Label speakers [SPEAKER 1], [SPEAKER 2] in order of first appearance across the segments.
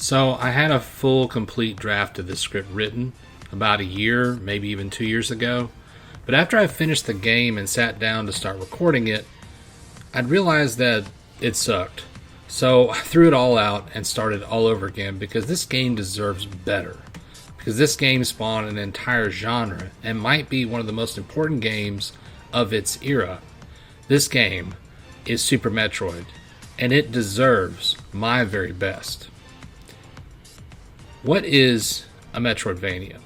[SPEAKER 1] So I had a full, complete draft of this script written about a year, maybe even 2 years ago. But after I finished the game and sat down to start recording it, I'd realized that it sucked. So I threw it all out and started all over again because this game deserves better. Because this game spawned an entire genre and might be one of the most important games of its era. This game is Super Metroid, and it deserves my very best. What is a Metroidvania?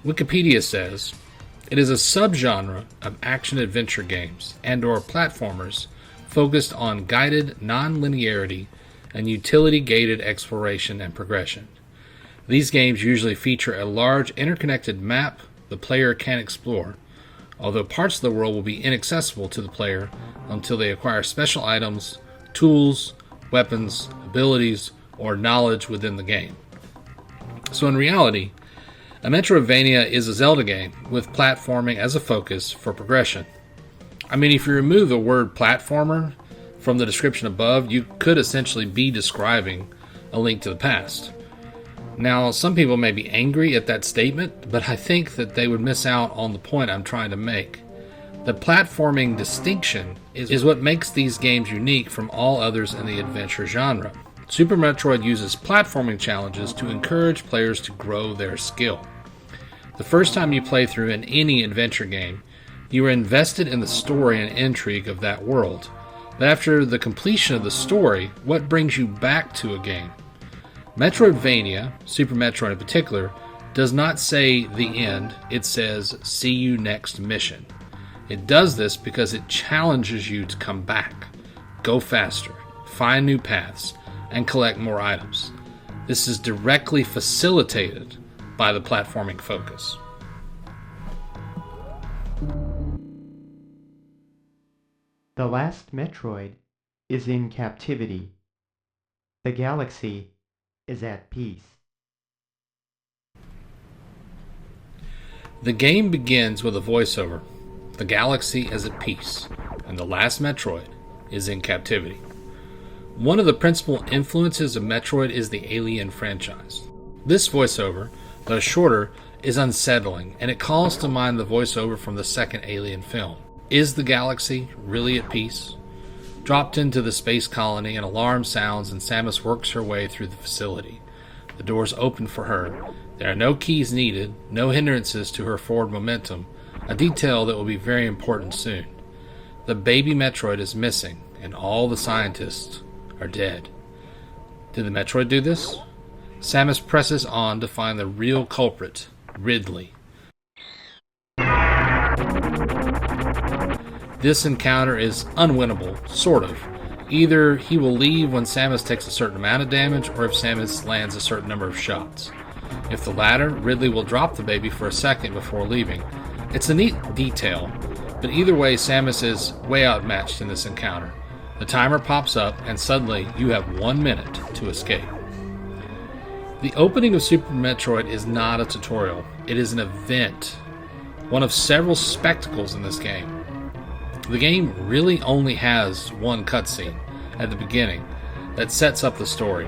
[SPEAKER 1] Wikipedia says, it is a subgenre of action-adventure games and/or platformers focused on guided non-linearity and utility-gated exploration and progression. These games usually feature a large interconnected map the player can explore, although parts of the world will be inaccessible to the player until they acquire special items, tools, weapons, abilities, or knowledge within the game. So in reality, a Metroidvania is a Zelda game with platforming as a focus for progression. I mean, if you remove the word platformer from the description above, you could essentially be describing A Link to the Past. Now, some people may be angry at that statement, but I think that they would miss out on the point I'm trying to make. The platforming distinction is what makes these games unique from all others in the adventure genre. Super Metroid uses platforming challenges to encourage players to grow their skill. The first time you play through in any adventure game, you are invested in the story and intrigue of that world. But after the completion of the story, what brings you back to a game? Metroidvania, Super Metroid in particular, does not say the end, it says see you next mission. It does this because it challenges you to come back, go faster, find new paths, and collect more items. This is directly facilitated by the platforming focus.
[SPEAKER 2] The last Metroid is in captivity. The galaxy is at peace.
[SPEAKER 1] The game begins with a voiceover. The galaxy is at peace, and the last Metroid is in captivity. One of the principal influences of Metroid is the Alien franchise. This voiceover, though shorter, is unsettling, and it calls to mind the voiceover from the second Alien film. Is the galaxy really at peace? Dropped into the space colony, an alarm sounds and Samus works her way through the facility. The doors open for her. There are no keys needed, no hindrances to her forward momentum, a detail that will be very important soon. The baby Metroid is missing, and all the scientists are dead. Did the Metroid do this? Samus presses on to find the real culprit, Ridley. This encounter is unwinnable, sort of. Either he will leave when Samus takes a certain amount of damage, or if Samus lands a certain number of shots. If the latter, Ridley will drop the baby for a second before leaving. It's a neat detail, but either way, Samus is way outmatched in this encounter. The timer pops up, and suddenly you have 1 minute to escape. The opening of Super Metroid is not a tutorial. It is an event, one of several spectacles in this game. The game really only has one cutscene at the beginning that sets up the story,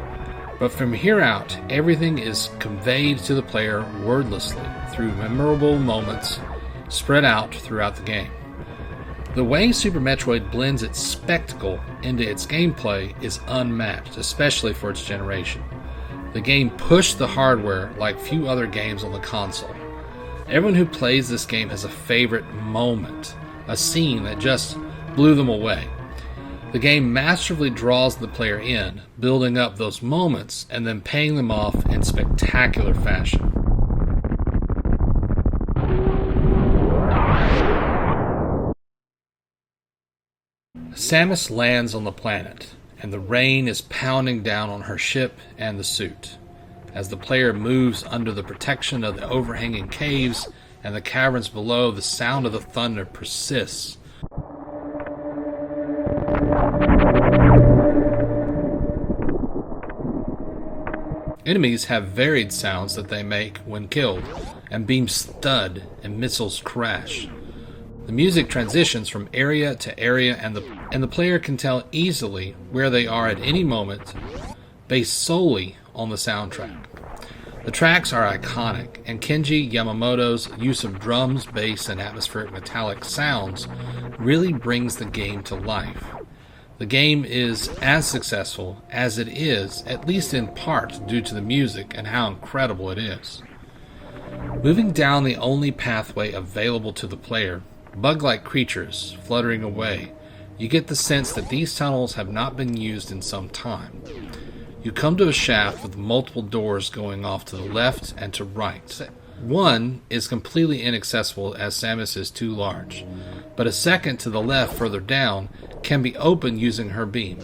[SPEAKER 1] but from here out, everything is conveyed to the player wordlessly through memorable moments spread out throughout the game. The way Super Metroid blends its spectacle into its gameplay is unmatched, especially for its generation. The game pushed the hardware like few other games on the console. Everyone who plays this game has a favorite moment, a scene that just blew them away. The game masterfully draws the player in, building up those moments and then paying them off in spectacular fashion. Samus lands on the planet, and the rain is pounding down on her ship and the suit. As the player moves under the protection of the overhanging caves and the caverns below, the sound of the thunder persists. Enemies have varied sounds that they make when killed, and beams thud and missiles crash. The music transitions from area to area, and the player can tell easily where they are at any moment based solely on the soundtrack. The tracks are iconic, and Kenji Yamamoto's use of drums, bass, and atmospheric metallic sounds really brings the game to life. The game is as successful as it is, at least in part due to the music and how incredible it is. Moving down the only pathway available to the player, bug-like creatures fluttering away, you get the sense that these tunnels have not been used in some time. You come to a shaft with multiple doors going off to the left and to right. One is completely inaccessible as Samus is too large, but a second to the left further down can be opened using her beam.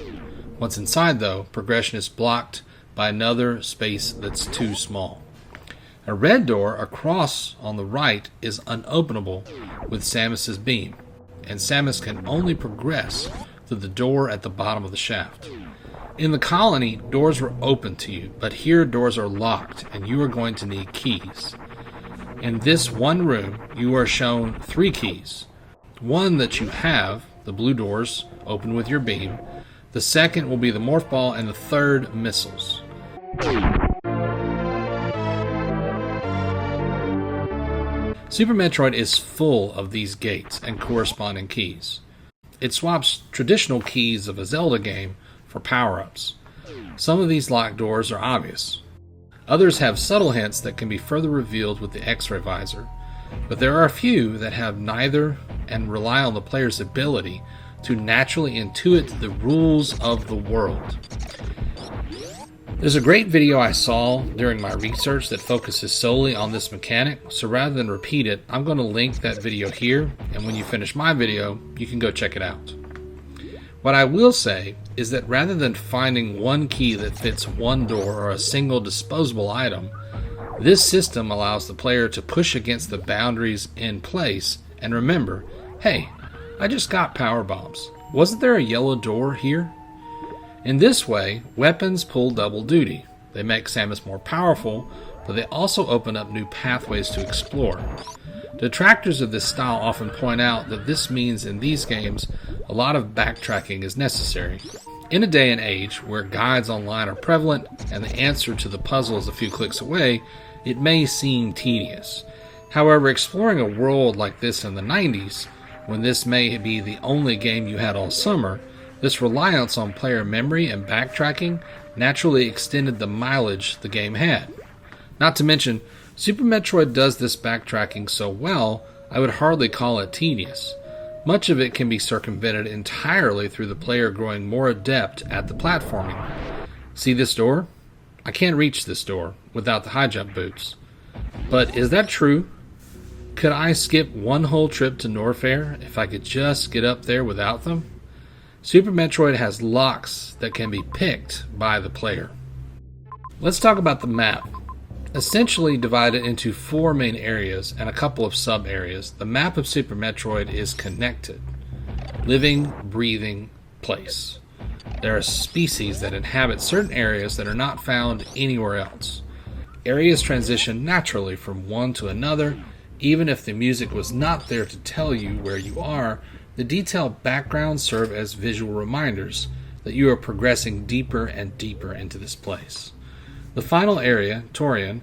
[SPEAKER 1] Once inside, though, progression is blocked by another space that's too small. A red door across on the right is unopenable with Samus's beam, and Samus can only progress through the door at the bottom of the shaft. In the colony, doors were open to you, but here doors are locked and you are going to need keys. In this one room, you are shown 3 keys. One that you have, the blue doors, open with your beam. The second will be the morph ball, and the third, missiles. Super Metroid is full of these gates and corresponding keys. It swaps traditional keys of a Zelda game for power-ups. Some of these locked doors are obvious. Others have subtle hints that can be further revealed with the X-ray visor, but there are a few that have neither and rely on the player's ability to naturally intuit the rules of the world. There's a great video I saw during my research that focuses solely on this mechanic, so rather than repeat it, I'm going to link that video here, and when you finish my video, you can go check it out. What I will say is that rather than finding one key that fits one door or a single disposable item, this system allows the player to push against the boundaries in place and remember, hey, I just got power bombs. Wasn't there a yellow door here? In this way, weapons pull double duty. They make Samus more powerful, but they also open up new pathways to explore. Detractors of this style often point out that this means in these games a lot of backtracking is necessary. In a day and age where guides online are prevalent and the answer to the puzzle is a few clicks away, it may seem tedious. However, exploring a world like this in the 90s, when this may be the only game you had all summer, this reliance on player memory and backtracking naturally extended the mileage the game had. Not to mention, Super Metroid does this backtracking so well, I would hardly call it tedious. Much of it can be circumvented entirely through the player growing more adept at the platforming. See this door? I can't reach this door without the high jump boots. But is that true? Could I skip one whole trip to Norfair if I could just get up there without them? Super Metroid has locks that can be picked by the player. Let's talk about the map. Essentially divided into 4 main areas and a couple of sub-areas, the map of Super Metroid is connected. Living, breathing place. There are species that inhabit certain areas that are not found anywhere else. Areas transition naturally from one to another. Even if the music was not there to tell you where you are, the detailed backgrounds serve as visual reminders that you are progressing deeper and deeper into this place. The final area, Torian,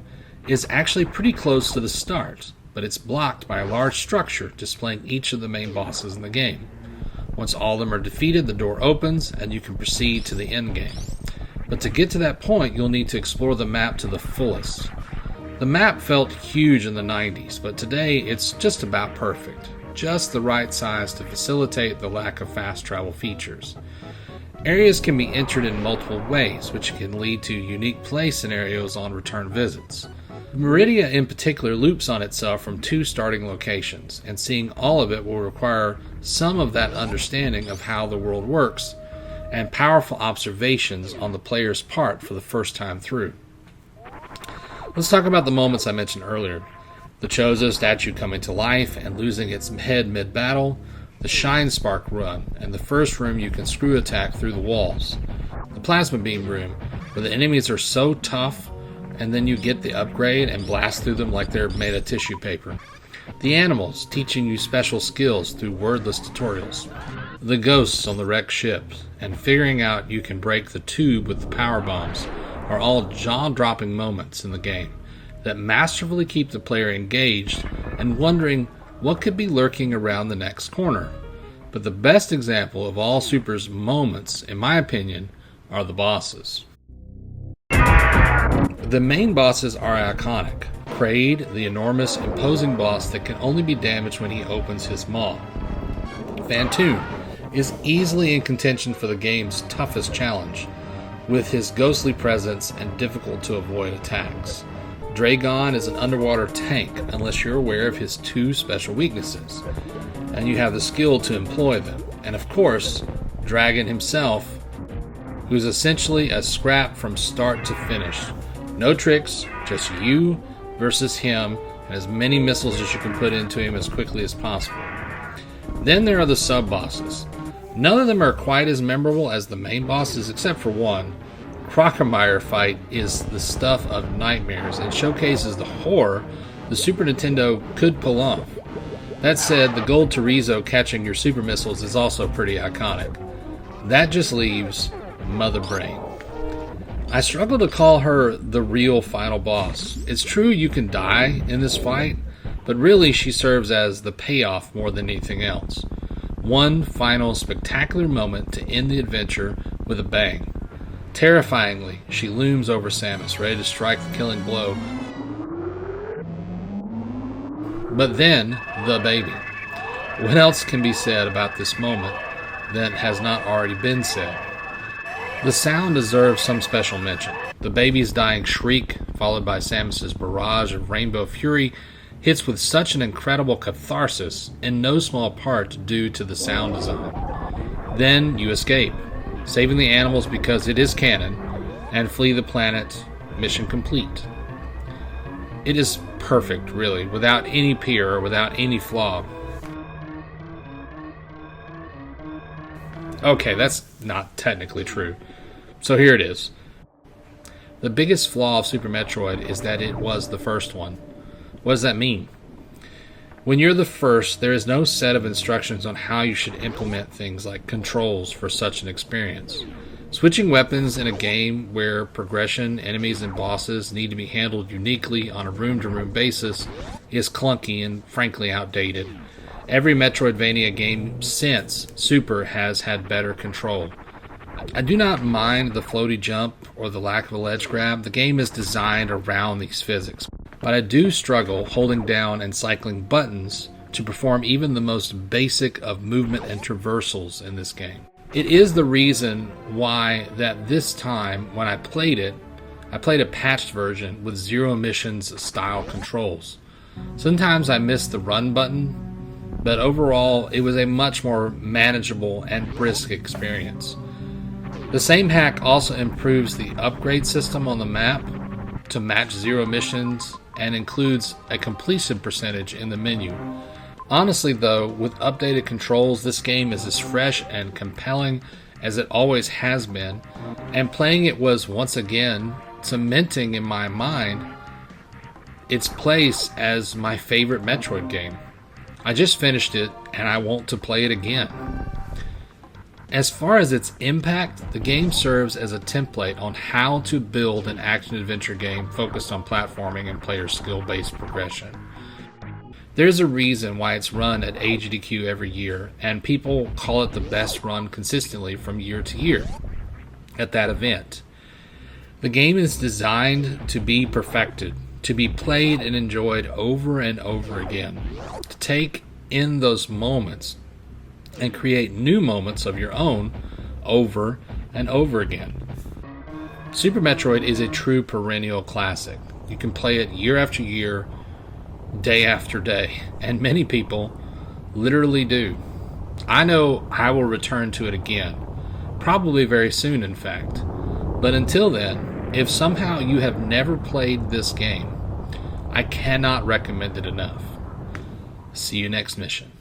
[SPEAKER 1] is actually pretty close to the start, but it's blocked by a large structure displaying each of the main bosses in the game. Once all of them are defeated, the door opens and you can proceed to the end game. But to get to that point, you'll need to explore the map to the fullest. The map felt huge in the 90s, but today it's just about perfect. Just the right size to facilitate the lack of fast travel features. Areas can be entered in multiple ways, which can lead to unique play scenarios on return visits. Meridia in particular loops on itself from 2 starting locations, and seeing all of it will require some of that understanding of how the world works, and powerful observations on the player's part for the first time through. Let's talk about the moments I mentioned earlier. The Chozo statue coming to life and losing its head mid-battle, the Shine Spark run, and the first room you can screw attack through the walls. The Plasma Beam room, where the enemies are so tough, and then you get the upgrade and blast through them like they're made of tissue paper. The animals, teaching you special skills through wordless tutorials. The ghosts on the wrecked ships, and figuring out you can break the tube with the power bombs, are all jaw-dropping moments in the game that masterfully keep the player engaged and wondering what could be lurking around the next corner. But the best example of all Super's moments, in my opinion, are the bosses. The main bosses are iconic. Kraid, the enormous, imposing boss that can only be damaged when he opens his maw. Phantoon is easily in contention for the game's toughest challenge, with his ghostly presence and difficult to avoid attacks. Dragon is an underwater tank unless you're aware of his two special weaknesses, and you have the skill to employ them. And of course, Dragon himself, who's essentially a scrap from start to finish. No tricks, just you versus him, and as many missiles as you can put into him as quickly as possible. Then there are the sub-bosses. None of them are quite as memorable as the main bosses except for one. Crocomire fight is the stuff of nightmares and showcases the horror the Super Nintendo could pull off. That said, the gold Torizo catching your super missiles is also pretty iconic. That just leaves Mother Brain. I struggle to call her the real final boss. It's true you can die in this fight, but really she serves as the payoff more than anything else. One final spectacular moment to end the adventure with a bang. Terrifyingly, she looms over Samus, ready to strike the killing blow. But then, the baby. What else can be said about this moment that has not already been said? The sound deserves some special mention. The baby's dying shriek, followed by Samus's barrage of rainbow fury, hits with such an incredible catharsis, in no small part due to the sound design. Then you escape, saving the animals because it is canon, and flee the planet, mission complete. It is perfect, really, without any peer or without any flaw. Okay, that's not technically true. So here it is. The biggest flaw of Super Metroid is that it was the first one. What does that mean? When you're the first, there is no set of instructions on how you should implement things like controls for such an experience. Switching weapons in a game where progression, enemies, and bosses need to be handled uniquely on a room-to-room basis is clunky and frankly outdated. Every Metroidvania game since Super has had better control. I do not mind the floaty jump or the lack of a ledge grab. The game is designed around these physics. But I do struggle holding down and cycling buttons to perform even the most basic of movement and traversals in this game. It is the reason why that this time when I played a patched version with zero missions style controls. Sometimes I missed the run button, but overall it was a much more manageable and brisk experience. The same hack also improves the upgrade system on the map to match zero missions and includes a completion percentage in the menu. Honestly though, with updated controls, this game is as fresh and compelling as it always has been, and playing it was once again cementing in my mind its place as my favorite Metroid game. I just finished it and I want to play it again. As far as its impact, the game serves as a template on how to build an action-adventure game focused on platforming and player skill-based progression. There's a reason why it's run at AGDQ every year, and people call it the best run consistently from year to year at that event. The game is designed to be perfected, to be played and enjoyed over and over again, to take in those moments and create new moments of your own over and over again. Super Metroid is a true perennial classic. You can play it year after year, day after day, and many people literally do. I know I will return to it again, probably very soon in fact. But until then, if somehow you have never played this game, I cannot recommend it enough. See you next mission.